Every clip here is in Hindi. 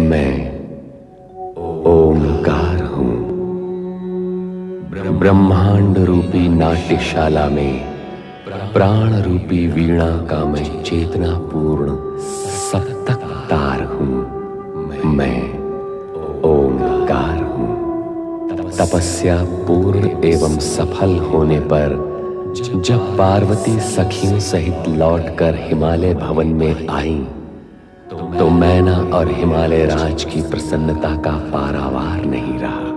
मैं ओंकार हूं। ब्रह्मांड रूपी नाट्यशाला में प्राण रूपी वीणा का मैं चेतना पूर्ण सप्तक तार हूं। मैं ओंकार हूं। तपस्या पूर्ण एवं सफल होने पर जब पार्वती सखियों सहित लौटकर हिमालय भवन में आईं, तो मैना और हिमालय राज की प्रसन्नता का पारावार नहीं रहा।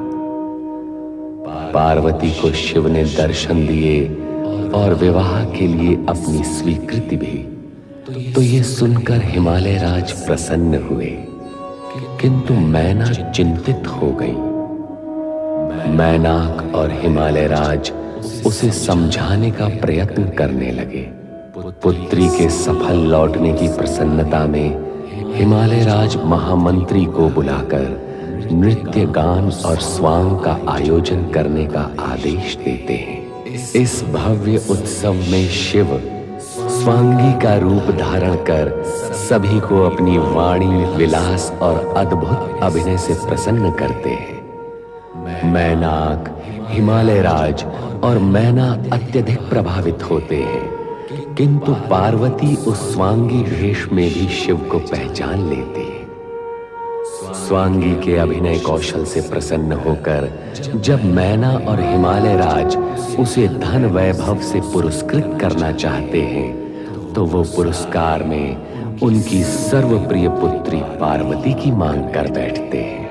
पार्वती को शिव ने दर्शन दिए और विवाह के लिए अपनी स्वीकृति भी। तो ये सुनकर हिमालय राज प्रसन्न हुए, किंतु मैना चिंतित हो गई। मैनाक और हिमालय राज उसे समझाने का प्रयत्न करने लगे। पुत्री के सफल लौटने की प्रसन्नता में हिमालय राज महामंत्री को बुलाकर नृत्य गान और स्वांग का आयोजन करने का आदेश देते हैं। इस भव्य उत्सव में शिव स्वांगी का रूप धारण कर सभी को अपनी वाणी, विलास और अद्भुत अभिनय से प्रसन्न करते हैं। मैनाक, हिमालय राज और मैना अत्यधिक प्रभावित होते हैं, किंतु पार्वती उस स्वांगी वेश में भी शिव को पहचान लेती है। स्वांगी के अभिनय कौशल से प्रसन्न होकर जब मैना और हिमालय राज उसे धन वैभव से पुरस्कृत करना चाहते हैं, तो वो पुरस्कार में उनकी सर्वप्रिय पुत्री पार्वती की मांग कर बैठते हैं।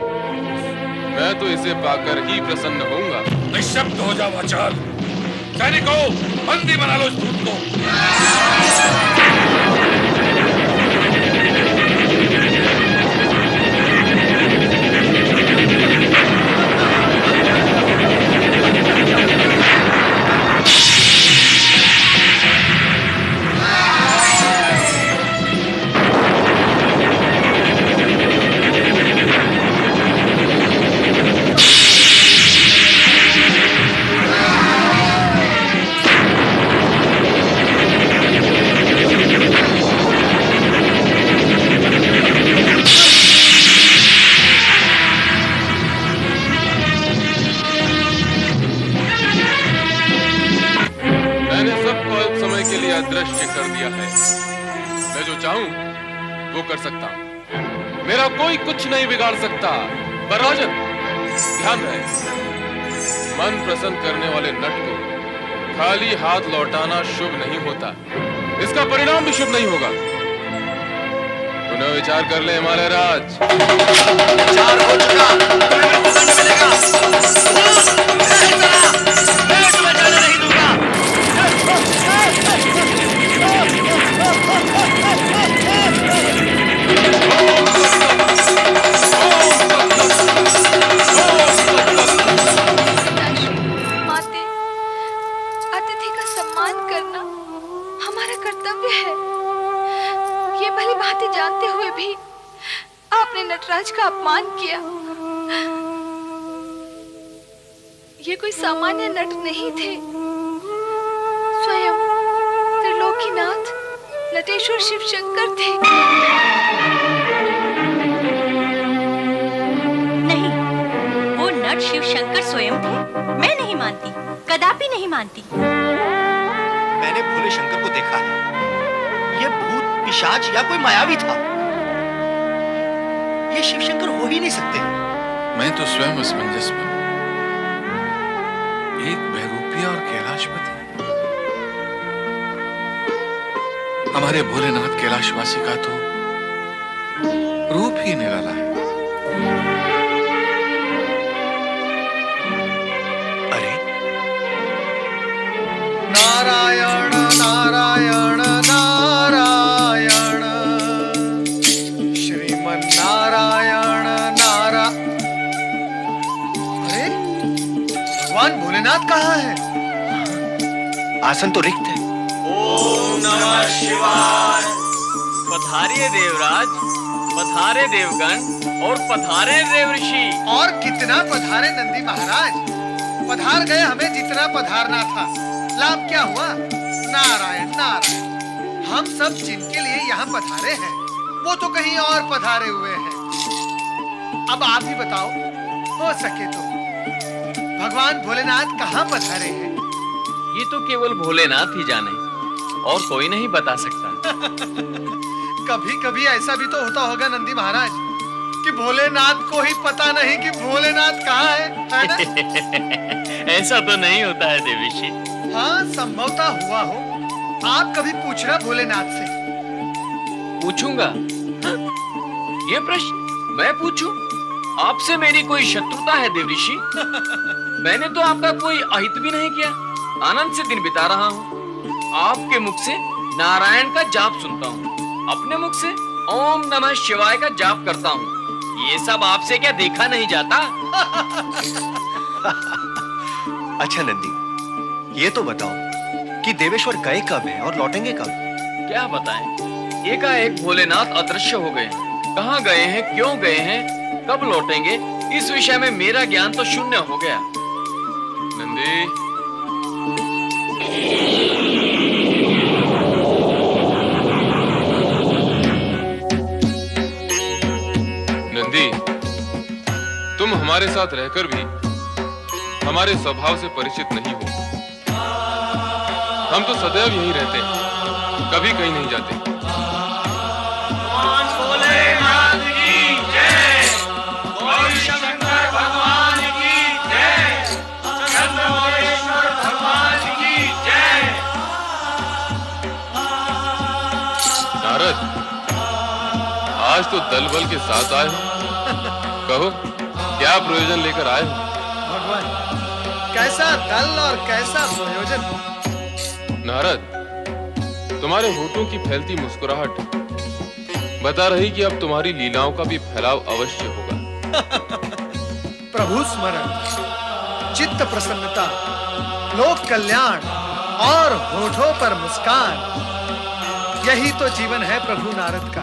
मैं तो इसे पाकर ही प्रसन्न होऊंगा। निशब्द हो जाओ आचार्य। सैनिकों, बंदी बना लो इस दूत को। दृश्य कर दिया है। मैं जो चाहूं वो कर सकता हूं। मेरा कोई कुछ नहीं बिगाड़ सकता। पर राजन, ध्यान रहे, मन प्रसन्न करने वाले नट को खाली हाथ लौटाना शुभ नहीं होता। इसका परिणाम भी शुभ नहीं होगा। पुनः विचार कर ले हिमालय राज। विचार हो चुका। तुम्हें मृत्युदंड मिलेगा। मैं तुम्हें जाने नहीं दूंगा। माते, अतिथि का सम्मान करना हमारा कर्तव्य है। ये भली भांति जानते हुए भी आपने नटराज का अपमान किया। ये कोई सामान्य नट नहीं थे, स्वयं त्रिलोकीनाथ नटेश्वर शिव शंकर थे। नहीं, वो नट शिव शंकर स्वयं थे। मैं नहीं मानती, कदापि नहीं मानती। मैंने भोले शंकर को देखा है। ये भूत पिशाच या कोई मायावी था। ये शिव शंकर हो ही नहीं सकते। मैं तो स्वयं असमंजस में हूं। एक बहरूपिया और कैलाशपति। हमारे भोलेनाथ कैलाशवासी का तो रूप ही निराला है। अरे नारायण नारायण नारायण श्रीमन नारायण अरे भगवान भोलेनाथ कहाँ है? आसन तो रिक्त है। ओम नमः शिवाय। पधारिए देवराज, पधारे देवगण और पधारे देव ऋषि। और कितना पधारे नंदी महाराज। पधार गए हमें जितना पधारना था। लाभ क्या हुआ? नारायण नारायण। हम सब जिनके लिए यहाँ पधारे हैं, वो तो कहीं और पधारे हुए हैं। अब आप ही बताओ, हो सके तो भगवान भोलेनाथ कहाँ पधारे हैं? ये तो केवल भोलेनाथ ही जाने, और कोई नहीं बता सकता। कभी कभी ऐसा भी तो होता होगा नंदी महाराज कि भोलेनाथ को ही पता नहीं कि भोलेनाथ कहाँ है ना? ऐसा तो नहीं होता है देवीशी। हाँ, संभवतः हुआ हो। आप कभी पूछना भोलेनाथ से। पूछूंगा। हाँ? ये प्रश्न मैं पूछूं? आपसे मेरी कोई शत्रुता है देवऋषि? मैंने तो आपका कोई अहित भी नहीं किया। आनंद से दिन बिता रहा हूँ। आपके मुख से नारायण का जाप सुनता हूँ, अपने मुख से ओम नमः शिवाय का जाप करता हूँ। ये सब आपसे क्या देखा नहीं जाता? अच्छा नंदी, ये तो बताओ कि देवेश्वर गए कब हैं और लौटेंगे कब? क्या बताएं? एकाएक भोलेनाथ अदृश्य हो गए। कहाँ गए हैं, क्यों गए हैं, कब लौटेंगे, इस विषय में मेरा ज्ञान तो शून्य हो गया। नंदी, नंदी, तुम हमारे साथ रहकर भी हमारे स्वभाव से परिचित नहीं हो। हम तो सदैव यहीं रहते हैं, कभी कहीं नहीं जाते। नारद, आज तो दल बल के साथ आए हो। कहो, क्या प्रयोजन लेकर आए हो? भगवान, कैसा दल और कैसा प्रयोजन। नारद, तुम्हारे होठों की फैलती मुस्कुराहट बता रही कि अब तुम्हारी लीलाओं का भी फैलाव अवश्य होगा। प्रभु स्मरण, चित्त प्रसन्नता, लोक कल्याण और होठों पर मुस्कान, यही तो जीवन है प्रभु नारद का।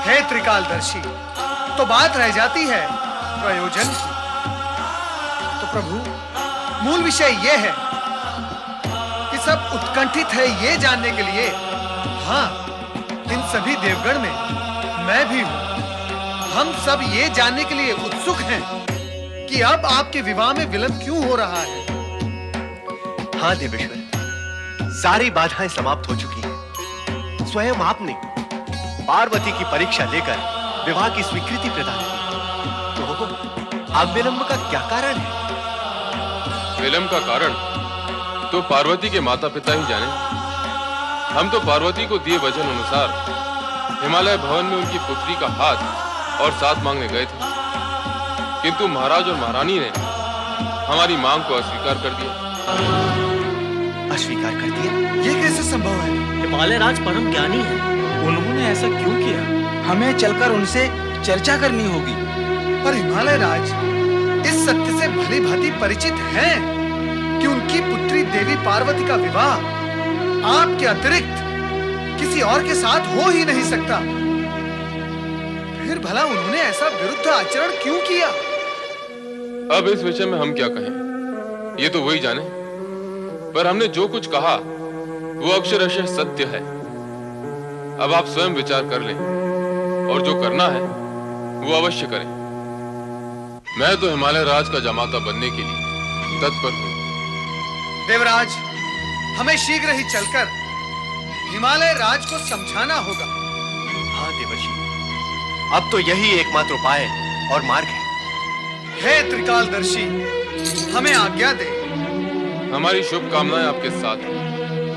हे त्रिकालदर्शी, तो बात रह जाती है प्रयोजन की। तो प्रभु, मूल विषय यह है कि सब उत्कंठित है ये जानने के लिए, हाँ, इन सभी देवगण में मैं भी हूं। हम सब ये जानने के लिए उत्सुक हैं कि अब आपके विवाह में विलंब क्यों हो रहा है। हाँ देवेश्वर, सारी बाधाएं समाप्त हो चुकी हैं। स्वयं आपने पार्वती की परीक्षा लेकर विवाह की स्वीकृति प्रदान की। तो अब विलंब का क्या कारण है? विलंब का कारण तो पार्वती के माता पिता ही जाने। हम तो पार्वती को दिए वचन अनुसार हिमालय भवन में उनकी पुत्री का हाथ और साथ मांगने गए थे, किंतु महाराज और महारानी ने हमारी मांग को अस्वीकार कर दिया। अस्वीकार कर दिया? ये कैसे संभव है? हिमालय राज परम ज्ञानी है, उन्होंने ऐसा क्यों किया? हमें चलकर उनसे चर्चा करनी होगी। पर हिमालय राज इस सत्य से भली भांति परिचित हैं कि उनकी पुत्री देवी पार्वती का विवाह आपके अतिरिक्त किसी और के साथ हो ही नहीं सकता। फिर भला उन्होंने ऐसा विरुद्ध आचरण क्यों किया? अब इस विषय में हम क्या कहें, ये तो वही जाने। पर हमने जो कुछ कहा वो अक्षरशः सत्य है। अब आप स्वयं विचार कर लें और जो करना है वो अवश्य करें। मैं तो हिमालय राज का जमाता बनने के लिए तत्पर हूं। देवराज, हमें शीघ्र ही चलकर हिमालय राज को समझाना होगा। हाँ देवर्षि, अब तो यही एकमात्र उपाय और मार्ग है। हे त्रिकालदर्शी, हमें आज्ञा दे। हमारी शुभकामनाएं आपके साथ हैं।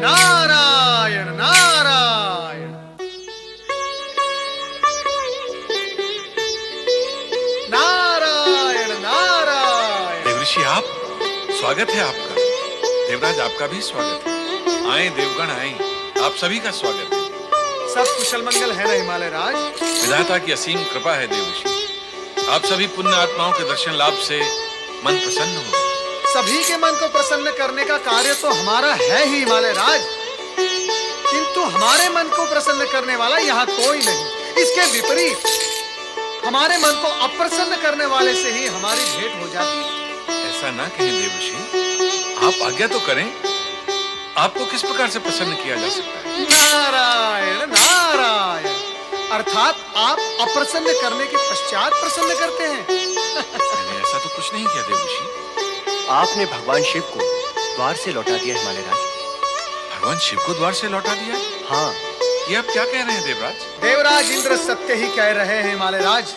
नारायण नारायण। नारायण नारायण। देवऋषि, आप, स्वागत है आपका। देवराज, आपका भी स्वागत है। आए देवगण आए, आप सभी का स्वागत है। सब कुशल मंगल है ना हिमालय राज? विधाता की असीम कृपा है देवऋषि। आप सभी पुण्य आत्माओं के दर्शन लाभ से मन प्रसन्न हो। सभी के मन को प्रसन्न करने का कार्य तो हमारा है ही हिमालय राज, किंतु हमारे मन को प्रसन्न करने वाला यहाँ कोई नहीं। इसके विपरीत हमारे मन को अप्रसन्न करने वाले से ही हमारी भेंट हो जाती है। ऐसा ना कहें देवऋषि, आप आज्ञा तो करें। आपको किस प्रकार से प्रसन्न किया जा सकता है? नारायण नारायण। अर्थात आप अप्रसन्न करने के पश्चात प्रसन्न करते हैं। मैंने ऐसा तो कुछ नहीं किया देवऋषि। आपने भगवान शिव को द्वार से लौटा दिया हिमालय राज। भगवान शिव को द्वार से लौटा दिया? हाँ, ये आप क्या कह रहे हैं देवराज? देवराज इंद्र सत्य ही कह रहे हैं हिमालय राज।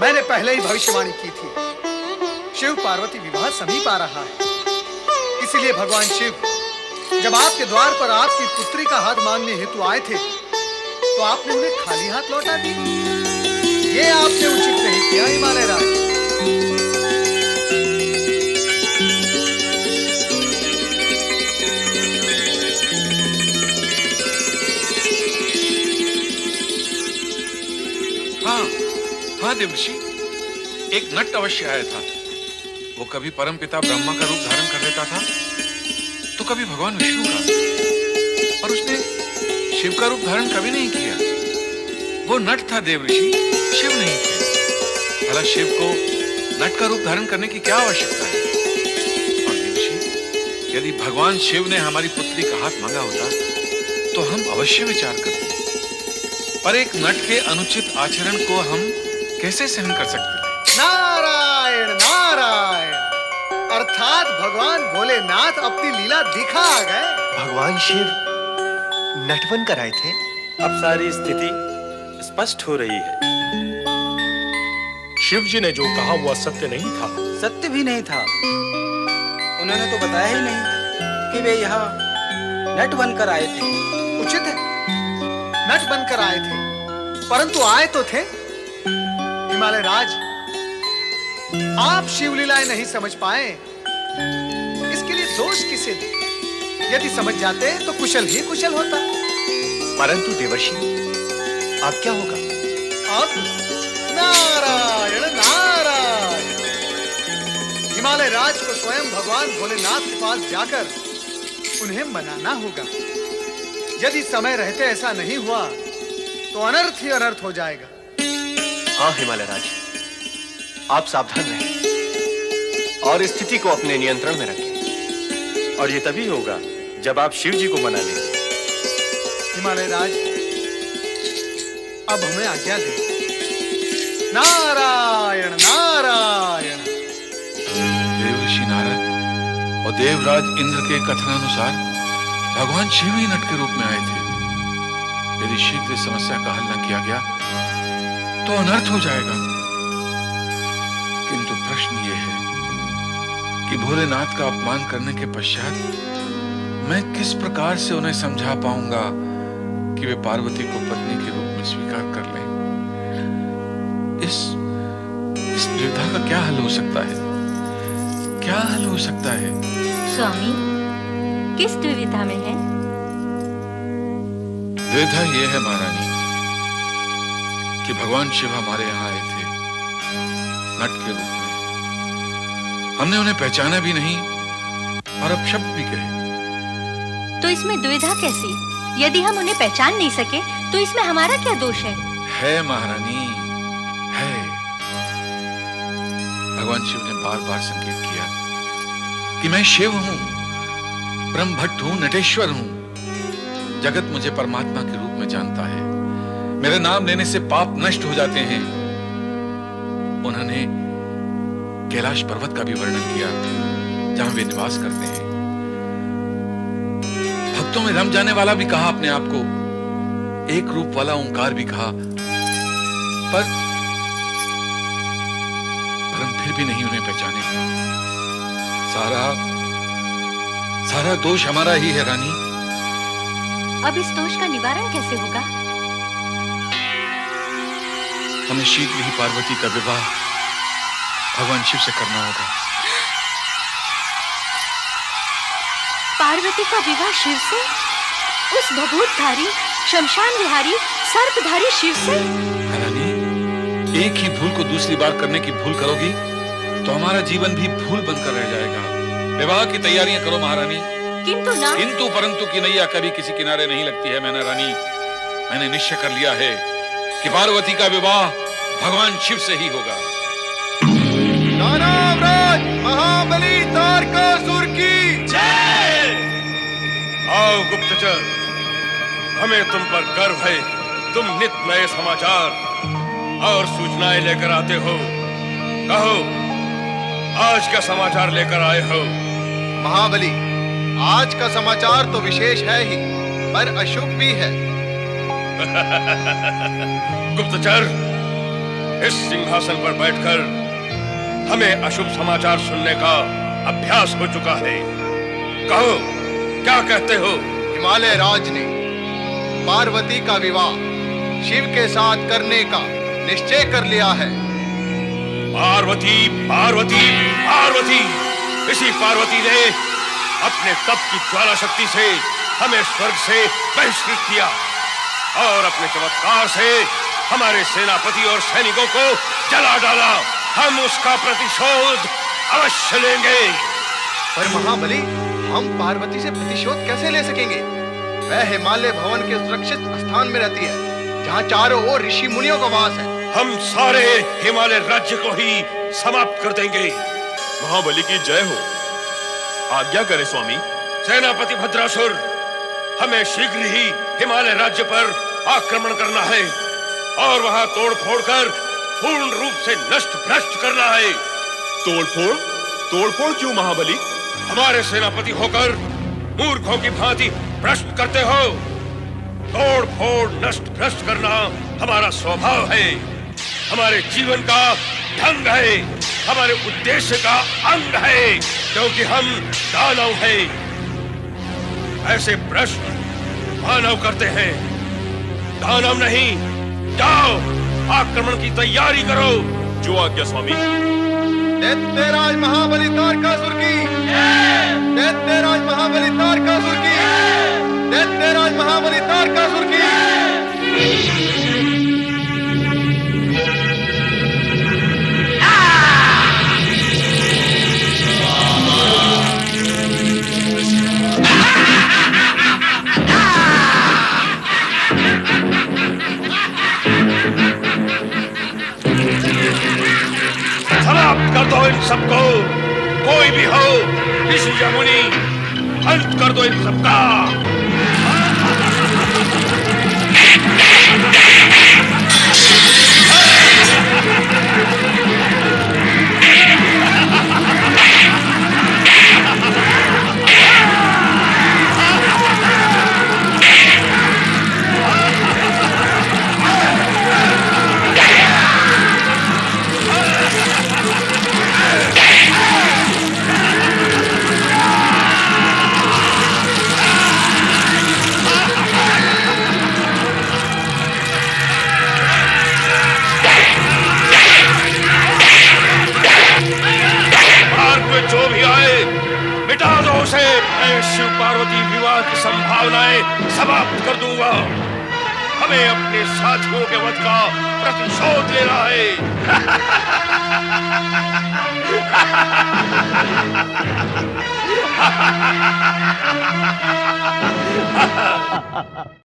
मैंने पहले ही भविष्यवाणी की थी, शिव पार्वती विवाह समीप आ रहा है। इसलिए भगवान शिव जब आपके द्वार पर आपकी पुत्री का हाथ मांगने हेतु आए थे, तो आपने उन्हें खाली हाथ लौटा दी। ये आपने उचित नहीं किया हिमालय राज। हाँ देवऋषि, एक नट अवश्य आया था। वो कभी परमपिता ब्रह्मा का रूप धारण कर लेता था, तो कभी भगवान विष्णु का, और उसने शिव का रूप धारण कभी नहीं किया। वो नट था देवऋषि, शिव नहीं थे। भला शिव को नट का रूप धारण करने की क्या आवश्यकता है? और देवऋषि, यदि भगवान शिव ने हमारी पुत्री का हाथ मांगा होता, तो हम अवश्य विचार करते। पर एक नट के अनुचित आचरण को हम कैसे सहन कर सकते? नारायण नारायण, अर्थात भगवान भोलेनाथ अपनी लीला दिखा आ गए। भगवान शिव नटवन कर आए थे। अब सारी स्थिति स्पष्ट हो रही है। शिव जी ने जो कहा वो असत्य नहीं था। सत्य भी नहीं था। उन्होंने तो बताया ही नहीं कि वे यहाँ नट बनकर आए थे। उचित है, नट बनकर आए थे, परंतु आए तो थे। हिमालय राज, आप शिवलीलाएं नहीं समझ पाए, इसके लिए दोष किसे दे? यदि समझ जाते तो कुशल ही कुशल होता। परंतु देवर्षि, अब क्या होगा? अब नारायण नारायण, हिमालय राज को स्वयं भगवान भोलेनाथ के पास जाकर उन्हें मनाना होगा। यदि समय रहते ऐसा नहीं हुआ तो अनर्थ ही अनर्थ हो जाएगा। हाँ हिमालय राज, आप सावधान रहें और स्थिति को अपने नियंत्रण में रखें। और ये तभी होगा जब आप शिव जी को मना लें। हिमालय राज, अब हमें आज्ञा दें। नारायण नारायण। देवऋषि नारद और देवराज इंद्र के कथनानुसार भगवान शिव ही नट के रूप में आए थे। यदि शीघ्र इस समस्या का हल न किया गया तो अनर्थ हो जाएगा। किंतु प्रश्न ये है कि भोलेनाथ का अपमान करने के पश्चात मैं किस प्रकार से उन्हें समझा पाऊंगा कि वे पार्वती को पत्नी के रूप में स्वीकार कर लें। इस दुविधा का क्या हल हो सकता है? क्या हल हो सकता है? स्वामी, किस दुविधा में है? दुविधा यह है महारानी कि भगवान शिव हमारे यहाँ आए थे नट के रूप में। हमने उन्हें पहचाना भी नहीं और अब शब्द भी कहे। तो इसमें दुविधा कैसी? यदि हम उन्हें पहचान नहीं सके तो इसमें हमारा क्या दोष है? है महारानी, है। भगवान शिव ने बार बार संकेत किया कि मैं शिव हूं, ब्रह्म भट्ट हूं, नटेश्वर हूं। जगत मुझे परमात्मा के रूप में जानता है। मेरे नाम लेने से पाप नष्ट हो जाते हैं। उन्होंने कैलाश पर्वत का भी वर्णन किया जहां वे निवास करते हैं। भक्तों में रम जाने वाला भी कहा अपने आप को, एक रूप वाला ओंकार भी कहा, पर हम फिर भी नहीं उन्हें पहचाने। सारा दोष हमारा ही है रानी। अब इस दोष का निवारण कैसे होगा? हमें शीघ्र ही पार्वती का विवाह भगवान शिव से करना होगा। पार्वती का विवाह शिव से? उस भभूतधारी, शमशान विहारी, सर्पधारी शिव से? रानी, एक ही भूल को दूसरी बार करने की भूल करोगी तो हमारा जीवन भी भूल बनकर रह जाएगा। विवाह की तैयारियां करो महारानी। किंतु परंतु की नैया कभी किसी किनारे नहीं लगती है मैना रानी। मैंने निश्चय कर लिया है कि पार्वती का विवाह भगवान शिव से ही होगा। दानवराज महाबली तारकासुर की जय। आओ गुप्तचर, हमें तुम पर गर्व है तुम नित नए समाचार और सूचनाएं लेकर आते हो। कहो, आज का समाचार लेकर आए हो? महाबली, आज का समाचार तो विशेष है ही, पर अशुभ भी है। गुप्तचर, इस सिंहासन पर बैठकर हमें अशुभ समाचार सुनने का अभ्यास हो चुका है। कहो, क्या कहते हो? हिमालय राज ने पार्वती का विवाह शिव के साथ करने का निश्चय कर लिया है। पार्वती, पार्वती, पार्वती! इसी पार्वती ने अपने तप की ज्वाला शक्ति से हमें स्वर्ग से बहिष्कृत किया और अपने चमत्कार से हमारे सेनापति और सैनिकों को जला डाला। हम उसका प्रतिशोध अवश्य लेंगे। पर महाबली, हम पार्वती से प्रतिशोध कैसे ले सकेंगे? वह हिमालय भवन के सुरक्षित स्थान में रहती है, जहाँ चारों ओर ऋषि मुनियों का वास है। हम सारे हिमालय राज्य को ही समाप्त कर देंगे। महाबली की जय हो। आज्ञा करें स्वामी। सेनापति भद्रासुर, हमें शीघ्र ही हिमालय राज्य पर आक्रमण करना है और वहां तोड़ फोड़ कर पूर्ण रूप से नष्ट भ्रष्ट करना है। तोड़फोड़? तोड़फोड़ क्यों महाबली? हमारे सेनापति होकर मूर्खों की भांति प्रश्न करते हो? तोड़ फोड़ नष्ट भ्रष्ट करना हमारा स्वभाव है, हमारे जीवन का ढंग है, हमारे उद्देश्य का अंग है, क्योंकि हम दानव हैं। ऐसे प्रश्न मानव करते हैं, दानव नहीं। जाओ, आक्रमण की तैयारी करो। जो आज्ञा स्वामी। दैत्यराज महाबली तारकासुर की, दैत्यराज महाबली तारकासुर की, दैत्यराज महाबली तारकासुर की। समाप्त कर दो इन सबको, कोई भी हो, ऋषि या मुनि, अंत कर दो इन सबका। जो भी आए, मिटा दो उसे। मैं शिव पार्वती विवाह की संभावनाएं समाप्त कर दूंगा। हमें अपने साथियों के वध का प्रतिशोध लेना है।